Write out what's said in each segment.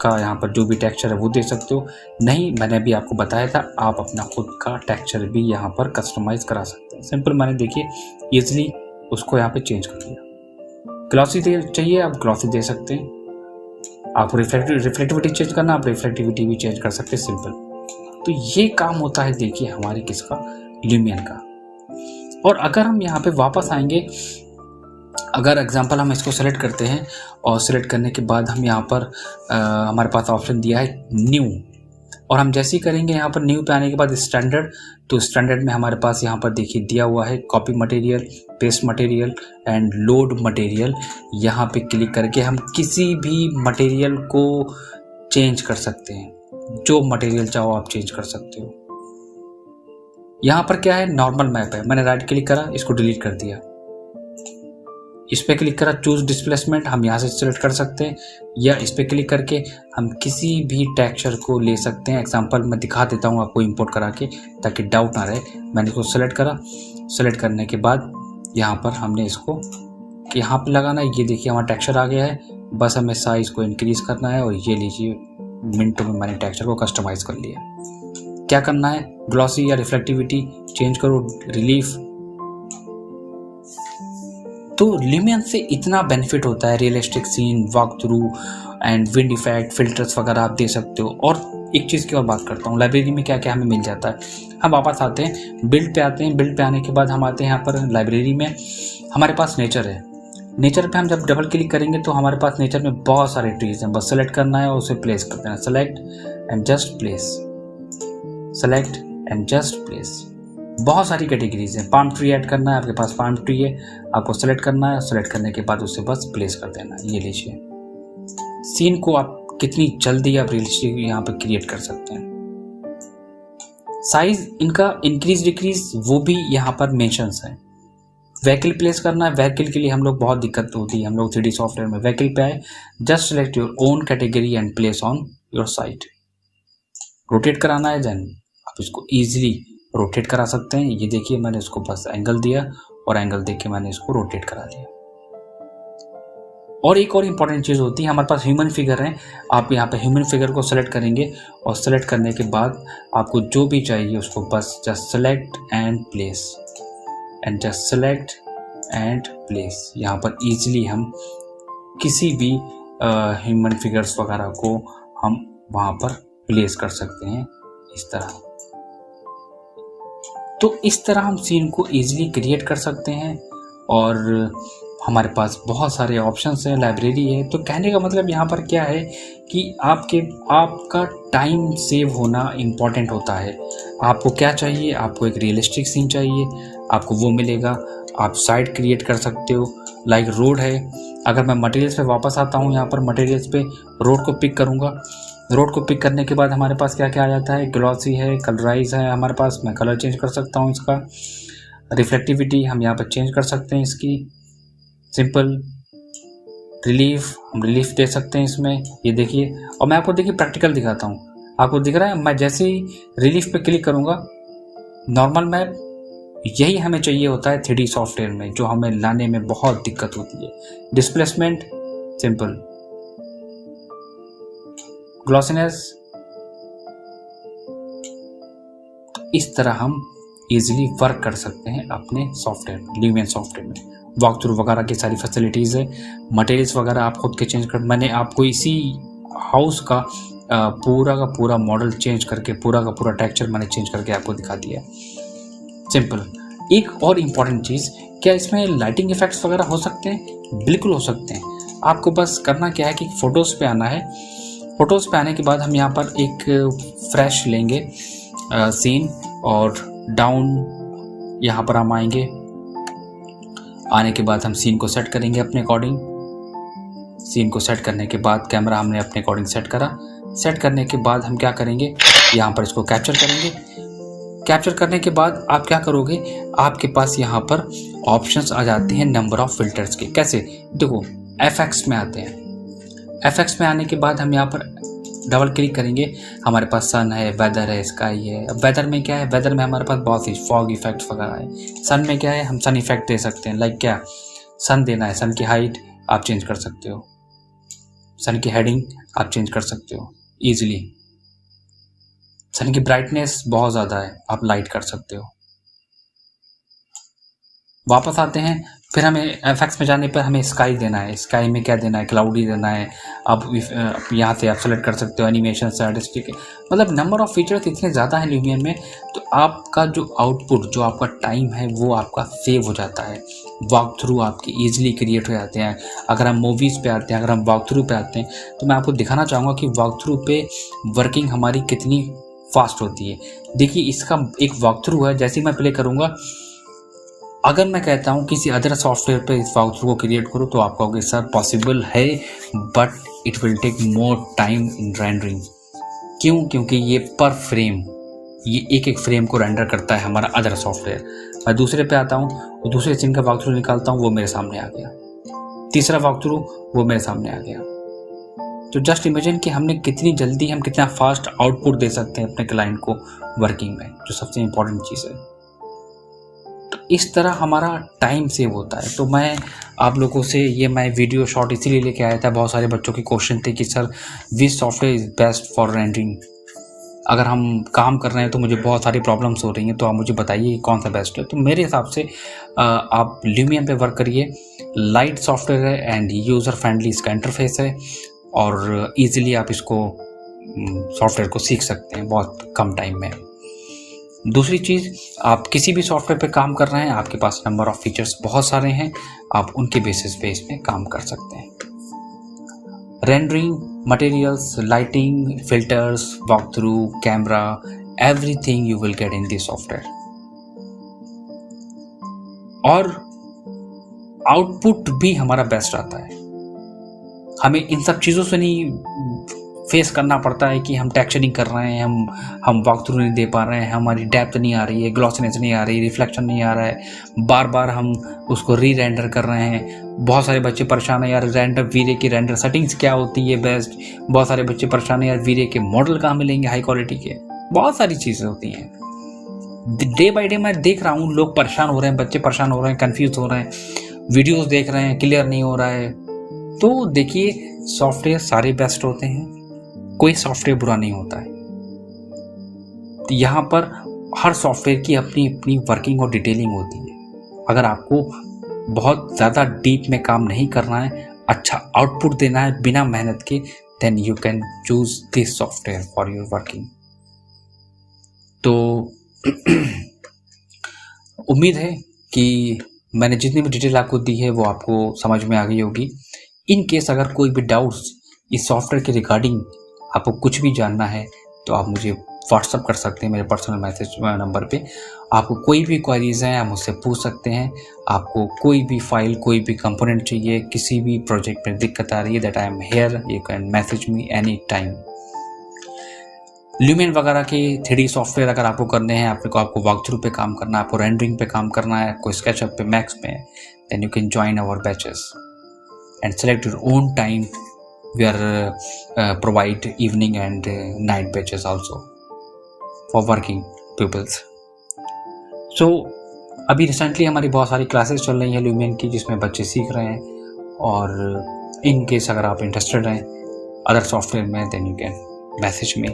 का यहाँ पर जो भी टेक्सचर है वो दे सकते हो। नहीं, मैंने अभी आपको बताया था आप अपना खुद का टेक्सचर भी यहाँ पर कस्टमाइज करा सकते हैं। सिंपल, मैंने देखिए ईजिली उसको यहाँ पे चेंज कर दिया। ग्लॉसी चाहिए आप ग्लॉसी दे सकते हैं। आपको रिफ्लेक्टिविटी चेंज करना, आप रिफ्लेक्टिविटी भी चेंज कर सकते हैं। सिंपल। तो ये काम होता है देखिए हमारे किसका, ल्यूमियन का। और अगर हम यहाँ पे वापस आएंगे, अगर एग्जांपल हम इसको सेलेक्ट करते हैं और सेलेक्ट करने के बाद हम यहाँ पर हमारे पास ऑप्शन दिया है न्यू, और हम जैसे ही करेंगे यहाँ पर न्यू पे आने के बाद स्टैंडर्ड, तो स्टैंडर्ड में हमारे पास यहाँ पर देखिए दिया हुआ है copy material, paste material and load material. यहाँ पे क्लिक करके हम किसी भी मटेरियल को चेंज कर सकते हैं, जो मटेरियल चाहो आप चेंज कर सकते हो। यहाँ पर क्या है, नॉर्मल मैप है, मैंने राइट क्लिक करा, इसको डिलीट कर दिया। इस पे क्लिक करा चूज डिस्प्लेसमेंट, हम यहाँ से सिलेक्ट कर सकते हैं, या इस पे क्लिक करके हम किसी भी टेक्सचर को ले सकते हैं। एग्जांपल मैं दिखा देता हूँ आपको इंपोर्ट करा के, ताकि डाउट ना रहे। मैंने इसको सेलेक्ट करा, सेलेक्ट करने के बाद यहाँ पर हमने इसको यहाँ पे लगाना है। ये देखिए हमारा टेक्सचर आ गया है, बस हमें साइज को इंक्रीज करना है। और ये लीजिए मिनटों में मैंने टेक्सचर को कस्टमाइज कर लिया। क्या करना है, ग्लॉसी या रिफ्लेक्टिविटी चेंज करो, रिलीफ। तो ल्यूमियन से इतना बेनिफिट होता है, realistic scene, walk through and wind effect, filters वगैरह आप दे सकते हो। और एक चीज़ की और बात करता हूँ, लाइब्रेरी में क्या क्या हमें मिल जाता है। हम वापस आते हैं, बिल्ड पे आते हैं, बिल्ड पे आने के बाद हम आते हैं यहाँ पर लाइब्रेरी में, हमारे पास नेचर है। नेचर पे हम जब डबल क्लिक करेंगे तो हमारे पास नेचर में बहुत सारे ट्रीज हैं, बस सेलेक्ट करना है और उसे प्लेस कर देना। Select and just place, select and just place. बहुत सारी कैटेगरीज हैं। पाम ट्री ऐड करना है, आपके पास पाम ट्री है, आपको सेलेक्ट करना है, सेलेक्ट करने के बाद उसे बस प्लेस कर देना है। ये लीजिए, सीन को आप कितनी जल्दी आप रियलिस्टिक यहाँ पे क्रिएट कर सकते हैं। साइज इनका इंक्रीज डिक्रीज वो भी यहाँ पर मेंशंस है। व्हीकल प्लेस करना है, व्हीकल के लिए हम लोग बहुत दिक्कत होती है, हम लोग 3D सॉफ्टवेयर में व्हीकल पे आए, just select your own category and place on your site. Rotate कराना है, देन आप इसको ईजिली रोटेट करा सकते हैं। ये देखिए मैंने इसको बस एंगल दिया और एंगल देख के मैंने इसको रोटेट करा दिया। और एक और इम्पॉर्टेंट चीज़ होती है, हमारे पास ह्यूमन फिगर है। आप यहाँ पे ह्यूमन फिगर को सेलेक्ट करेंगे और सेलेक्ट करने के बाद आपको जो भी चाहिए उसको बस just select and place and just select and place. यहाँ पर इजीली हम किसी भी ह्यूमन फिगर्स वगैरह को हम वहाँ पर प्लेस कर सकते हैं इस तरह। तो इस तरह हम सीन को इजीली क्रिएट कर सकते हैं और हमारे पास बहुत सारे ऑप्शंस हैं, लाइब्रेरी है। तो कहने का मतलब यहाँ पर क्या है कि आपका टाइम सेव होना इम्पॉर्टेंट होता है। आपको क्या चाहिए, आपको एक रियलिस्टिक सीन चाहिए, आपको वो मिलेगा। आप साइट क्रिएट कर सकते हो, लाइक रोड है। अगर मैं मटेरियल्स पे वापस आता हूँ, यहाँ पर मटेरियल्स पे रोड को पिक करूँगा। रोड को पिक करने के बाद हमारे पास क्या क्या आ जाता है, ग्लॉसी है, कलराइज है हमारे पास, मैं कलर चेंज कर सकता हूँ इसका। रिफ्लेक्टिविटी हम यहाँ पर चेंज कर सकते हैं इसकी, सिंपल। रिलीफ हम रिलीफ दे सकते हैं इसमें, ये देखिए। और मैं आपको देखिए प्रैक्टिकल दिखाता हूँ, आपको दिख रहा है, मैं जैसे ही रिलीफ पे क्लिक करूँगा, नॉर्मल मैप यही हमें चाहिए होता है 3D सॉफ्टवेयर में, जो हमें लाने में बहुत दिक्कत होती है। डिस्प्लेसमेंट सिंपल, ग्लॉसीनेस, इस तरह हम इजीली वर्क कर सकते हैं अपने सॉफ्टवेयर में, ल्यूमियन सॉफ्टवेयर में। वॉक थ्रू वगैरह की सारी फैसिलिटीज़ है, मटेरियल्स वगैरह आप खुद के चेंज कर। मैंने आपको इसी हाउस का पूरा का पूरा मॉडल चेंज करके, पूरा का पूरा टेक्सचर मैंने चेंज करके आपको दिखा दिया, सिंपल। एक और इम्पॉर्टेंट चीज़, क्या इसमें लाइटिंग इफेक्ट्स वगैरह हो सकते हैं? बिल्कुल हो सकते हैं। आपको बस करना क्या है कि फ़ोटोज़ पे आना है। फ़ोटोज़ पे आने के बाद हम यहाँ पर एक फ्रेश लेंगे सीन, और डाउन यहाँ पर हम आएंगे। आने के बाद हम सीन को सेट करेंगे अपने अकॉर्डिंग। सीन को सेट करने के बाद कैमरा हमने अपने अकॉर्डिंग सेट करा। सेट करने के बाद हम क्या करेंगे, यहाँ पर इसको कैप्चर करेंगे। कैप्चर करने के बाद आप क्या करोगे, आपके पास यहाँ पर ऑप्शंस आ जाते हैं नंबर ऑफ फिल्टर्स के। कैसे, देखो एफएक्स में आते हैं। एफएक्स में आने के बाद हम यहाँ पर डबल क्लिक करेंगे, हमारे पास सन है, वेदर है, स्काई है। अब वेदर में क्या है, वेदर में हमारे पास बहुत सी फॉग इफेक्ट वगैरह है। सन में क्या है, हम सन इफेक्ट दे सकते हैं, लाइक क्या सन देना है, सन की हाइट आप चेंज कर सकते हो। सन की हेडिंग आप चेंज कर सकते हो ईजिली। सन की ब्राइटनेस बहुत ज़्यादा है, आप लाइट कर सकते हो। वापस आते हैं, फिर हमें एफएक्स में जाने पर हमें स्काई देना है। स्काई में क्या देना है, क्लाउडी देना है। आप यहाँ से आप सेलेक्ट कर सकते हो एनिमेशन से आर्टिस्टिक, मतलब नंबर ऑफ फीचर्स इतने ज़्यादा हैं ल्यूमियन में। तो आपका जो आउटपुट, जो आपका टाइम है वो आपका सेव हो जाता है। वॉक थ्रू आपके ईजिली क्रिएट हो जाते हैं। अगर हम मूवीज़ पे आते हैं, अगर हम वॉक थ्रू पे आते हैं, तो मैं आपको दिखाना चाहूँगा कि वॉक थ्रू पे वर्किंग हमारी कितनी फास्ट होती है। देखिए इसका एक वॉक थ्रू है, जैसे मैं प्ले करूँगा, अगर मैं कहता हूँ किसी अदर सॉफ्टवेयर पे इस वॉक थ्रू को क्रिएट करो तो आप कहोगे सर पॉसिबल है, but it will take more time in rendering. क्यों? क्योंकि ये पर फ्रेम, ये एक एक फ्रेम को रेंडर करता है हमारा अदर सॉफ्टवेयर। मैं दूसरे पे आता हूँ, दूसरे सीन का वॉक थ्रू निकालता हूँ, वो मेरे सामने आ गया। तीसरा वॉक थ्रू, वो मेरे सामने आ गया। तो जस्ट इमेजिन कि हमने कितनी जल्दी, हम कितना फास्ट आउटपुट दे सकते हैं अपने क्लाइंट को वर्किंग में, जो सबसे इम्पोर्टेंट चीज़ है। इस तरह हमारा टाइम सेव होता है। तो मैं आप लोगों से ये मैं वीडियो शॉर्ट इसीलिए लेके आया था, बहुत सारे बच्चों के क्वेश्चन थे कि sir which software is best for rendering. अगर हम काम कर रहे हैं तो मुझे बहुत सारी प्रॉब्लम्स हो रही हैं, तो आप मुझे बताइए कौन सा बेस्ट है। तो मेरे हिसाब से आप ल्यूमियन पे वर्क करिए। लाइट सॉफ्टवेयर है एंड यूज़र फ्रेंडली इसका इंटरफेस है, और ईजिली आप इसको सॉफ्टवेयर को सीख सकते हैं बहुत कम टाइम में। दूसरी चीज़, आप किसी भी सॉफ्टवेयर पे काम कर रहे हैं, आपके पास नंबर ऑफ़ फीचर्स बहुत सारे हैं, आप उनके बेसिस पे इसमें काम कर सकते हैं। Rendering, materials, lighting, filters, walk through, camera, everything you will get in this software. और आउटपुट भी हमारा बेस्ट आता है। हमें इन सब चीज़ों से नहीं फेस करना पड़ता है कि हम टेक्सचरिंग कर रहे हैं, हम वॉक थ्रू नहीं दे पा रहे हैं, हमारी डेप्थ नहीं आ रही है, ग्लॉसीनेस नहीं आ रही, रिफ्लेक्शन नहीं आ रहा है, बार बार हम उसको री रेंडर कर रहे हैं। बहुत सारे बच्चे परेशान हैं, यार रेंडर वीरे की रेंडर सेटिंग्स क्या होती है बेस्ट। बहुत सारे बच्चे परेशान हैं, यार वीरे के मॉडल कहाँ मिलेंगे हाई क्वालिटी के। बहुत सारी चीज़ें होती हैं। डे बाई डे मैं देख रहा हूँ लोग परेशान हो रहे हैं, बच्चे परेशान हो रहे हैं, कन्फ्यूज हो रहे हैं, वीडियोज़ देख रहे हैं, क्लियर नहीं हो रहा है। तो देखिए सॉफ्टवेयर सारे बेस्ट होते हैं, कोई सॉफ्टवेयर बुरा नहीं होता है। तो यहाँ पर हर सॉफ्टवेयर की अपनी अपनी वर्किंग और डिटेलिंग होती है। अगर आपको बहुत ज़्यादा डीप में काम नहीं करना है, अच्छा आउटपुट देना है बिना मेहनत के, then you can choose this software for your working. तो उम्मीद है कि मैंने जितनी भी डिटेल आपको दी है वो आपको समझ में आ गई होगी। इन केस अगर कोई भी डाउट्स इस सॉफ्टवेयर के रिगार्डिंग आपको कुछ भी जानना है तो आप मुझे व्हाट्सअप कर सकते हैं मेरे पर्सनल मैसेज नंबर पे। आपको कोई भी क्वेरीज हैं आप मुझसे पूछ सकते हैं। आपको कोई भी फाइल, कोई भी कंपोनेंट चाहिए, किसी भी प्रोजेक्ट में दिक्कत आ रही है, that I am here, you can message me any time. ल्यूमियन वगैरह के 3D सॉफ्टवेयर अगर आपको करने हैं, आपको वॉक थ्रू पे काम करना है, आपको रेंडरिंग पे काम करना है, आपको स्केचअप पे, मैक्स पे, then you can join our batches and select your own time. We are provide evening and night batches also for working pupils. So अभी रिसेंटली हमारी बहुत सारी क्लासेस चल रही हैं ल्यूमियन की, जिसमें बच्चे सीख रहे हैं। और इन केस अगर आप इंटरेस्टेड हैं अदर सॉफ्टवेयर में, then you can message me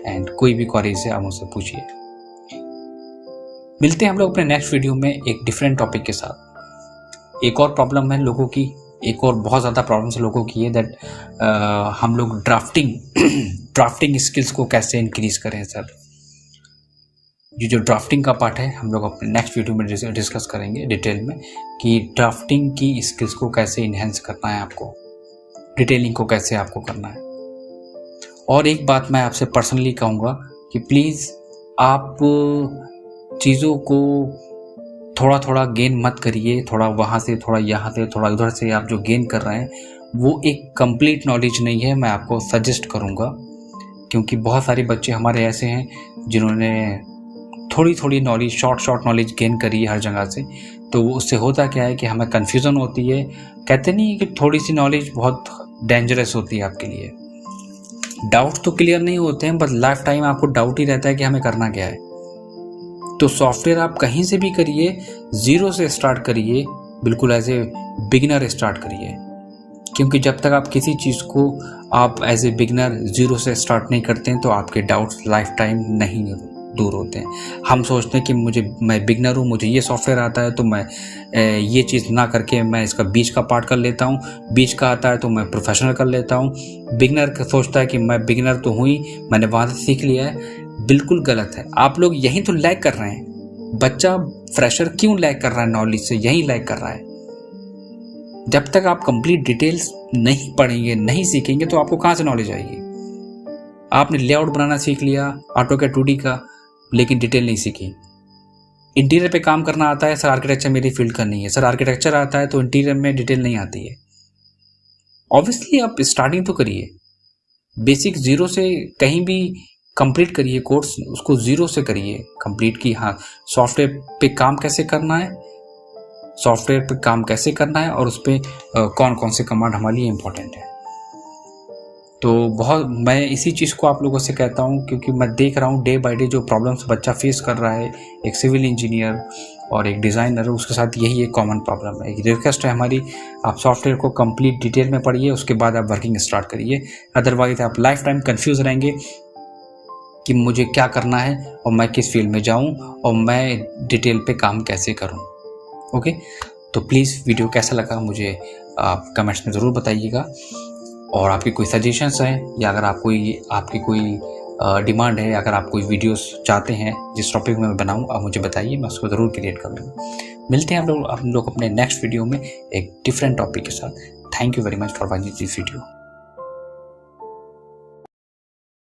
and कोई भी क्वेरीज है आप मुझसे पूछिए। मिलते हैं हम लोग अपने नेक्स्ट वीडियो में एक डिफरेंट टॉपिक के साथ। एक और प्रॉब्लम है लोगों की, एक और बहुत ज़्यादा प्रॉब्लम्स लोगों की है, दैट हम लोग ड्राफ्टिंग स्किल्स को कैसे इंक्रीज करें। सर ये जो ड्राफ्टिंग का पार्ट है हम लोग अपने नेक्स्ट वीडियो में डिस्कस करेंगे डिटेल में, कि ड्राफ्टिंग की स्किल्स को कैसे इन्हेंस करना है, आपको डिटेलिंग को कैसे आपको करना है। और एक बात मैं आपसे पर्सनली कहूँगा कि प्लीज़ आप चीज़ों को थोड़ा थोड़ा गेन मत करिए, थोड़ा वहाँ से, थोड़ा यहाँ से, थोड़ा उधर से। आप जो गेन कर रहे हैं वो एक कंप्लीट नॉलेज नहीं है, मैं आपको सजेस्ट करूँगा। क्योंकि बहुत सारे बच्चे हमारे ऐसे हैं जिन्होंने थोड़ी थोड़ी नॉलेज, शॉर्ट नॉलेज गेन करी है हर जगह से। तो उससे होता क्या है कि हमें कन्फ्यूज़न होती है। कहते नहीं कि थोड़ी सी नॉलेज बहुत डेंजरस होती है आपके लिए। डाउट तो क्लियर नहीं होते हैं, बस लाइफ टाइम आपको डाउट ही रहता है कि हमें करना क्या है। तो सॉफ्टवेयर आप कहीं से भी करिए, ज़ीरो से स्टार्ट करिए, बिल्कुल एज ए बिगिनर स्टार्ट करिए। क्योंकि जब तक आप किसी चीज़ को आप एज ए बिगनर ज़ीरो से स्टार्ट नहीं करते हैं तो आपके डाउट्स लाइफ टाइम नहीं दूर होते हैं। हम सोचते हैं कि मैं बिगनर हूँ, मुझे ये सॉफ्टवेयर आता है तो मैं ये चीज़ ना करके मैं इसका बीच का पार्ट कर लेता हूँ, बीच का आता है तो मैं प्रोफेशनल कर लेता हूँ। बिगनर सोचता है कि मैं बिगनर तो हुई, मैंने वहाँ से सीख लिया है। बिल्कुल गलत है। आप लोग यहीं तो लैग कर रहे हैं। बच्चा फ्रेशर क्यों लैग कर रहा है नॉलेज से? यहीं लैग कर रहा है। जब तक आप कंप्लीट डिटेल्स नहीं पढ़ेंगे, नहीं सीखेंगे तो आपको कहाँ से नॉलेज आएगी? आपने लेआउट बनाना सीख लिया ऑटोकैड 2D का, लेकिन डिटेल नहीं सीखी। इंटीरियर पे काम करना आता है, सर आर्किटेक्चर मेरी फील्ड का नहीं है। सर आर्किटेक्चर आता है तो इंटीरियर में डिटेल नहीं आती है। ऑब्वियसली आप स्टार्टिंग तो करिए, बेसिक ज़ीरो से कहीं भी कंप्लीट करिए कोर्स, उसको ज़ीरो से करिए कंप्लीट की। हाँ, सॉफ्टवेयर पे काम कैसे करना है, सॉफ्टवेयर पे काम कैसे करना है और उस पर कौन कौन से कमांड हमारे लिए इम्पोर्टेंट है। तो मैं इसी चीज़ को आप लोगों से कहता हूँ, क्योंकि मैं देख रहा हूँ डे बाय डे जो प्रॉब्लम्स बच्चा फेस कर रहा है, एक सिविल इंजीनियर और एक डिज़ाइनर, उसके साथ यही एक कॉमन प्रॉब्लम है। एक रिक्वेस्ट है हमारी, आप सॉफ्टवेयर को कंप्लीट डिटेल में पढ़िए, उसके बाद आप वर्किंग स्टार्ट करिए। अदरवाइज आप लाइफ टाइम कन्फ्यूज़ रहेंगे कि मुझे क्या करना है और मैं किस फील्ड में जाऊँ और मैं डिटेल पे काम कैसे करूँ। ओके, तो प्लीज़ वीडियो कैसा लगा मुझे आप कमेंट्स में ज़रूर बताइएगा। और आपकी कोई सजेशंस हैं या अगर आपकी कोई डिमांड है, अगर आप कोई वीडियोस चाहते हैं जिस टॉपिक में मैं बनाऊँ, आप मुझे बताइए, मैं उसको ज़रूर क्रिएट कर लूँगा। मिलते हैं हम लोग अपने नेक्स्ट वीडियो में एक डिफरेंट टॉपिक के साथ। Thank you very much for watching this video.